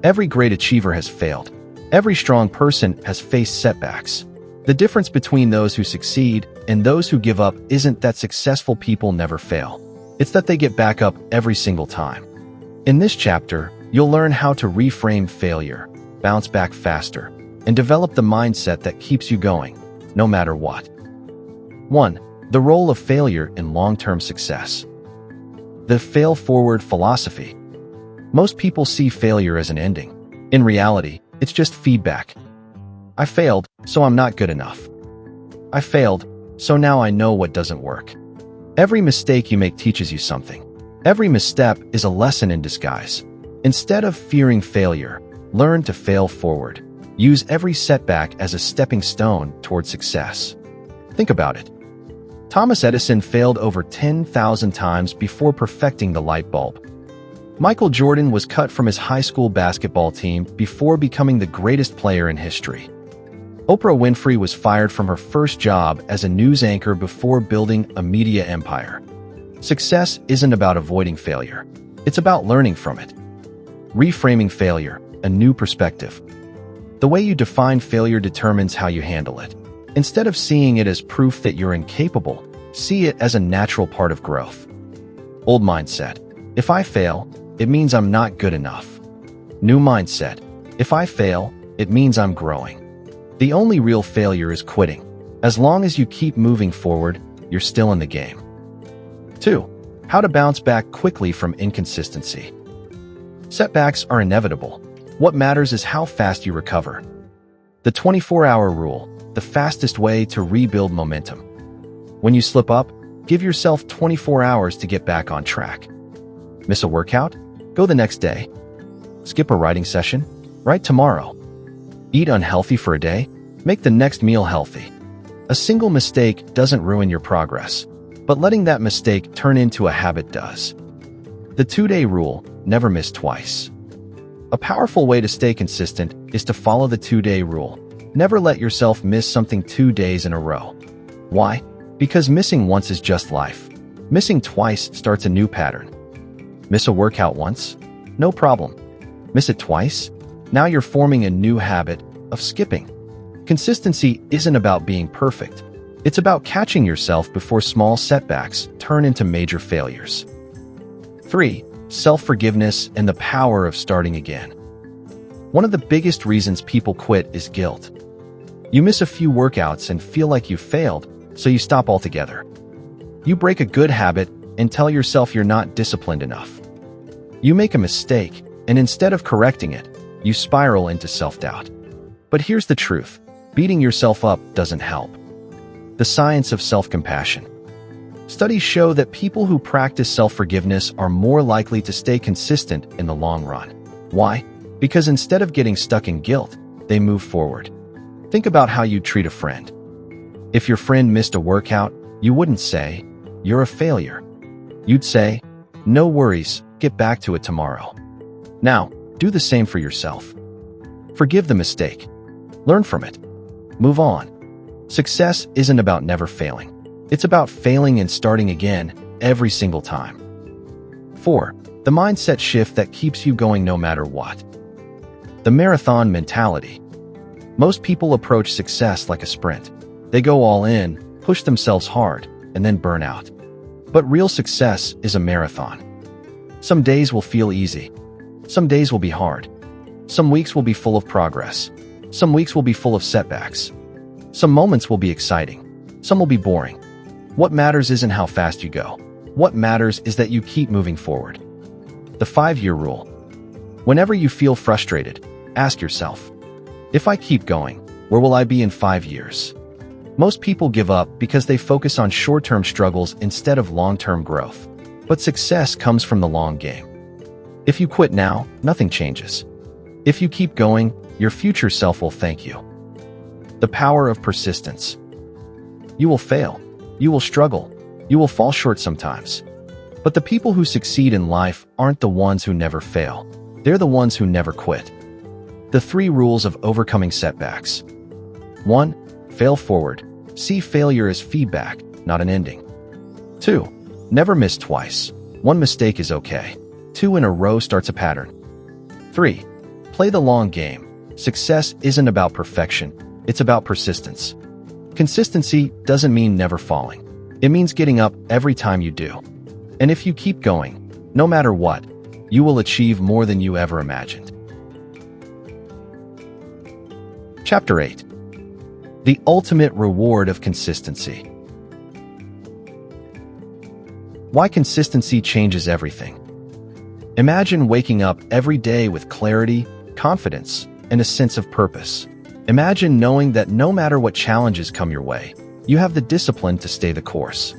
Every great achiever has failed. Every strong person has faced setbacks. The difference between those who succeed and those who give up isn't that successful people never fail. It's that they get back up every single time. In this chapter, you'll learn how to reframe failure, bounce back faster, and develop the mindset that keeps you going, no matter what. 1. The role of failure in long-term success. The fail-forward philosophy. Most people see failure as an ending. In reality, it's just feedback. I failed, so I'm not good enough. I failed, so now I know what doesn't work. Every mistake you make teaches you something. Every misstep is a lesson in disguise. Instead of fearing failure, learn to fail forward. Use every setback as a stepping stone toward success. Think about it. Thomas Edison failed over 10,000 times before perfecting the light bulb. Michael Jordan was cut from his high school basketball team before becoming the greatest player in history. Oprah Winfrey was fired from her first job as a news anchor before building a media empire. Success isn't about avoiding failure. It's about learning from it. Reframing failure, a new perspective. The way you define failure determines how you handle it. Instead of seeing it as proof that you're incapable, see it as a natural part of growth. Old mindset. If I fail, it means I'm not good enough. New mindset. If I fail, it means I'm growing. The only real failure is quitting. As long as you keep moving forward, you're still in the game. 2. How to bounce back quickly from inconsistency. Setbacks are inevitable. What matters is how fast you recover. The 24-hour rule, the fastest way to rebuild momentum. When you slip up, give yourself 24 hours to get back on track. Miss a workout? Go the next day. Skip a writing session? Write tomorrow. Eat unhealthy for a day? Make the next meal healthy. A single mistake doesn't ruin your progress, but letting that mistake turn into a habit does. The 2-day rule, never miss twice. A powerful way to stay consistent is to follow the 2-day rule. Never let yourself miss something 2 days in a row. Why? Because missing once is just life. Missing twice starts a new pattern. Miss a workout once? No problem. Miss it twice? Now you're forming a new habit of skipping. Consistency isn't about being perfect. It's about catching yourself before small setbacks turn into major failures. 3. Self-forgiveness and the power of starting again. One of the biggest reasons people quit is guilt. You miss a few workouts and feel like you failed, so you stop altogether. You break a good habit and tell yourself you're not disciplined enough. You make a mistake, and instead of correcting it, you spiral into self-doubt. But here's the truth. Beating yourself up doesn't help. The science of self-compassion. Studies show that people who practice self-forgiveness are more likely to stay consistent in the long run. Why? Because instead of getting stuck in guilt, they move forward. Think about how you treat a friend. If your friend missed a workout, you wouldn't say, "You're a failure." You'd say, "No worries, get back to it tomorrow." Now, do the same for yourself. Forgive the mistake. Learn from it. Move on. Success isn't about never failing. It's about failing and starting again every single time. 4. The mindset shift that keeps you going no matter what. The marathon mentality. Most people approach success like a sprint. They go all in, push themselves hard, and then burn out. But real success is a marathon. Some days will feel easy. Some days will be hard. Some weeks will be full of progress. Some weeks will be full of setbacks. Some moments will be exciting. Some will be boring. What matters isn't how fast you go. What matters is that you keep moving forward. The 5-year rule. Whenever you feel frustrated, ask yourself, if I keep going, where will I be in 5 years? Most people give up because they focus on short-term struggles instead of long-term growth. But success comes from the long game. If you quit now, nothing changes. If you keep going, your future self will thank you. The power of persistence. You will fail. You will struggle. You will fall short sometimes. But the people who succeed in life aren't the ones who never fail. They're the ones who never quit. The 3 rules of overcoming setbacks. 1. Fail forward. See failure as feedback, not an ending. 2. Never miss twice. One mistake is okay. 2 in a row starts a pattern. 3. Play the long game. Success isn't about perfection. It's about persistence. Consistency doesn't mean never falling. It means getting up every time you do. And if you keep going, no matter what, you will achieve more than you ever imagined. Chapter 8. The ultimate reward of consistency. Why consistency changes everything. Imagine waking up every day with clarity, confidence, and a sense of purpose. Imagine knowing that no matter what challenges come your way, you have the discipline to stay the course.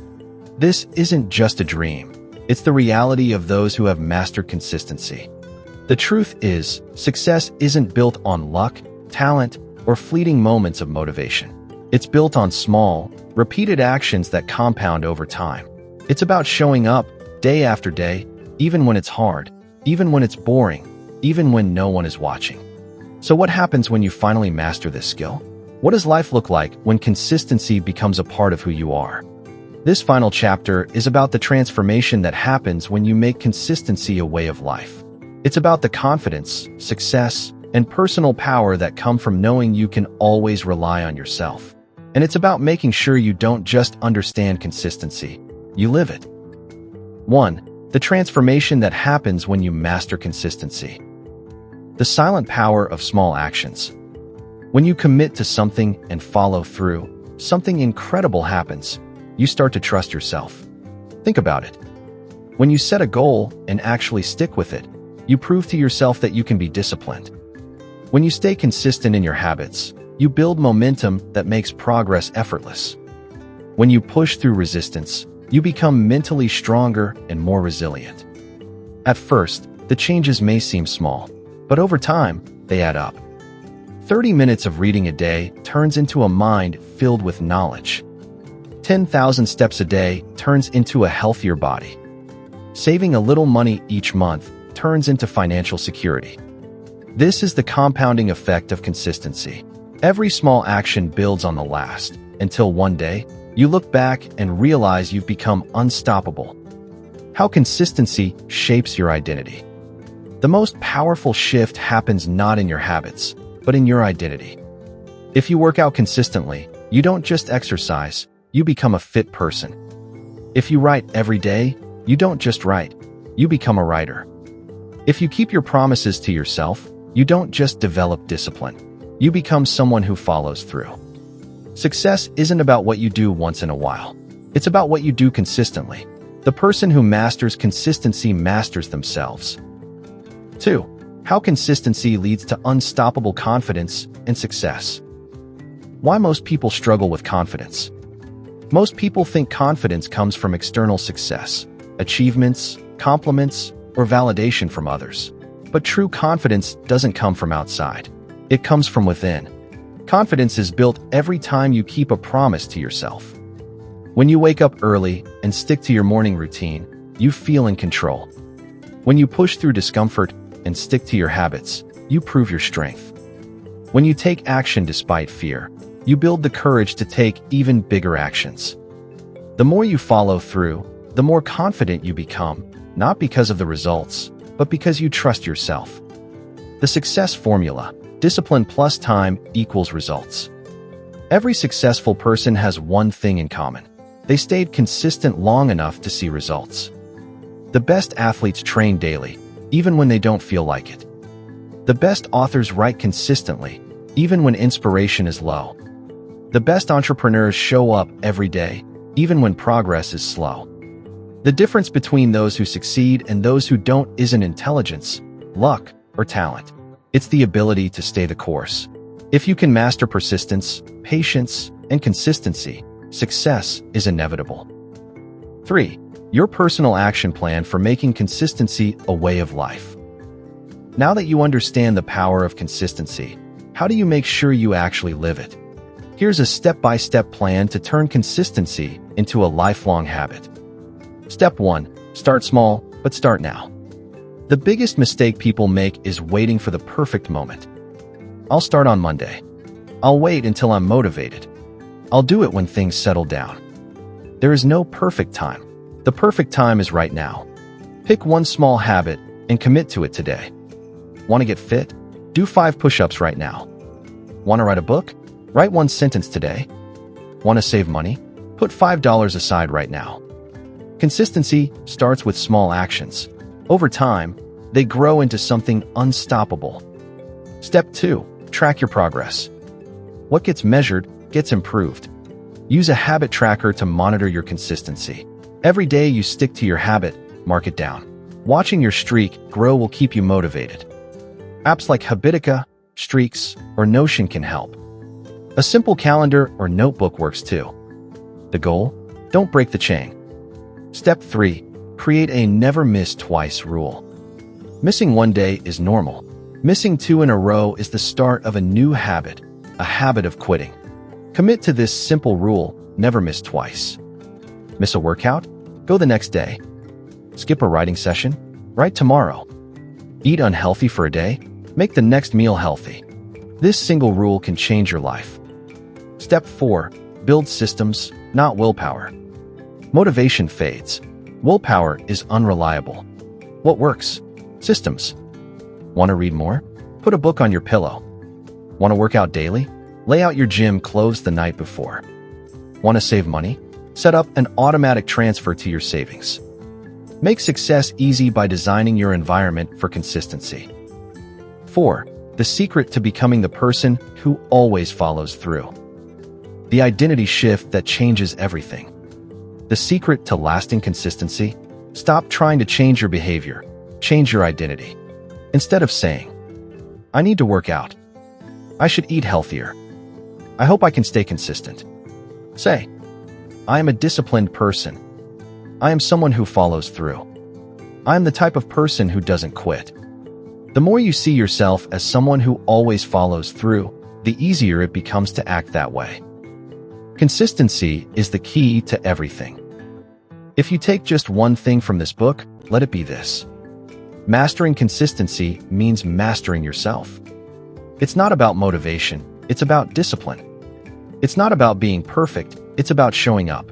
This isn't just a dream. It's the reality of those who have mastered consistency. The truth is, success isn't built on luck, talent, or fleeting moments of motivation. It's built on small, repeated actions that compound over time. It's about showing up day after day, even when it's hard, even when it's boring, even when no one is watching. So what happens when you finally master this skill? What does life look like when consistency becomes a part of who you are? This final chapter is about the transformation that happens when you make consistency a way of life. It's about the confidence, success, and personal power that come from knowing you can always rely on yourself. And it's about making sure you don't just understand consistency, you live it. 1. The transformation that happens when you master consistency. The silent power of small actions. When you commit to something and follow through, something incredible happens. You start to trust yourself. Think about it. When you set a goal and actually stick with it, you prove to yourself that you can be disciplined. When you stay consistent in your habits, you build momentum that makes progress effortless. When you push through resistance, you become mentally stronger and more resilient. At first, the changes may seem small, but over time, they add up. 30 minutes of reading a day turns into a mind filled with knowledge. 10,000 steps a day turns into a healthier body. Saving a little money each month turns into financial security. This is the compounding effect of consistency. Every small action builds on the last, until one day, you look back and realize you've become unstoppable. How consistency shapes your identity. The most powerful shift happens not in your habits, but in your identity. If you work out consistently, you don't just exercise, you become a fit person. If you write every day, you don't just write, you become a writer. If you keep your promises to yourself, you don't just develop discipline, you become someone who follows through. Success isn't about what you do once in a while. It's about what you do consistently. The person who masters consistency masters themselves. 2. How consistency leads to unstoppable confidence and success. Why most people struggle with confidence. Most people think confidence comes from external success, achievements, compliments, or validation from others. But true confidence doesn't come from outside. It comes from within. Confidence is built every time you keep a promise to yourself. When you wake up early and stick to your morning routine, you feel in control. When you push through discomfort and stick to your habits, you prove your strength. When you take action despite fear, you build the courage to take even bigger actions. The more you follow through, the more confident you become, not because of the results, but because you trust yourself. The success formula: discipline plus time equals results. Every successful person has one thing in common. They stayed consistent long enough to see results. The best athletes train daily, even when they don't feel like it. The best authors write consistently, even when inspiration is low. The best entrepreneurs show up every day, even when progress is slow. The difference between those who succeed and those who don't isn't intelligence, luck, or talent. It's the ability to stay the course. If you can master persistence, patience, and consistency, success is inevitable. 3. Your personal action plan for making consistency a way of life. Now that you understand the power of consistency, how do you make sure you actually live it? Here's a step-by-step plan to turn consistency into a lifelong habit. Step 1. Start small, but start now. The biggest mistake people make is waiting for the perfect moment. I'll start on Monday. I'll wait until I'm motivated. I'll do it when things settle down. There is no perfect time. The perfect time is right now. Pick one small habit and commit to it today. Want to get fit? Do 5 push-ups right now. Want to write a book? Write 1 sentence today. Want to save money? Put $5 aside right now. Consistency starts with small actions. Over time, they grow into something unstoppable. Step 2. Track your progress. What gets measured gets improved. Use a habit tracker to monitor your consistency. Every day you stick to your habit, mark it down. Watching your streak grow will keep you motivated. Apps like Habitica, Streaks, or Notion can help. A simple calendar or notebook works too. The goal? Don't break the chain. Step 3. Create a never miss twice rule. Missing one day is normal. Missing 2 in a row is the start of a new habit, a habit of quitting. Commit to this simple rule, never miss twice. Miss a workout? Go the next day. Skip a writing session? Write tomorrow. Eat unhealthy for a day? Make the next meal healthy. This single rule can change your life. Step 4. Build systems, not willpower. Motivation fades. Willpower is unreliable. What works? Systems. Want to read more? Put a book on your pillow. Want to work out daily? Lay out your gym clothes the night before. Want to save money? Set up an automatic transfer to your savings. Make success easy by designing your environment for consistency. 4. The secret to becoming the person who always follows through. The identity shift that changes everything. The secret to lasting consistency? Stop trying to change your behavior. Change your identity. Instead of saying, I need to work out. I should eat healthier. I hope I can stay consistent. Say, I am a disciplined person. I am someone who follows through. I am the type of person who doesn't quit. The more you see yourself as someone who always follows through, the easier it becomes to act that way. Consistency is the key to everything. If you take just one thing from this book, let it be this. Mastering consistency means mastering yourself. It's not about motivation, it's about discipline. It's not about being perfect, it's about showing up.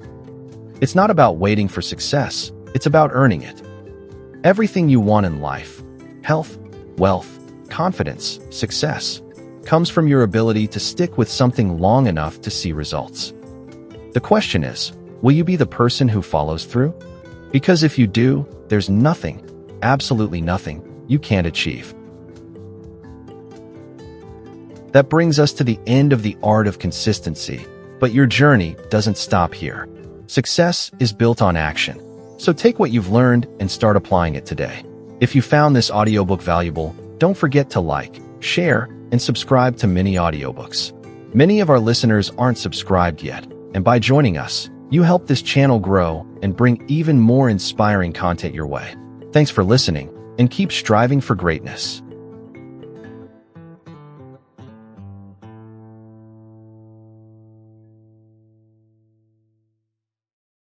It's not about waiting for success, it's about earning it. Everything you want in life, health, wealth, confidence, success, comes from your ability to stick with something long enough to see results. The question is, will you be the person who follows through? Because if you do, there's nothing, absolutely nothing, you can't achieve. That brings us to the end of the art of consistency, but your journey doesn't stop here. Success is built on action. So take what you've learned and start applying it today. If you found this audiobook valuable, don't forget to like, share, and subscribe to Mini Audiobooks. Many of our listeners aren't subscribed yet, and by joining us, you help this channel grow and bring even more inspiring content your way. Thanks for listening, and keep striving for greatness.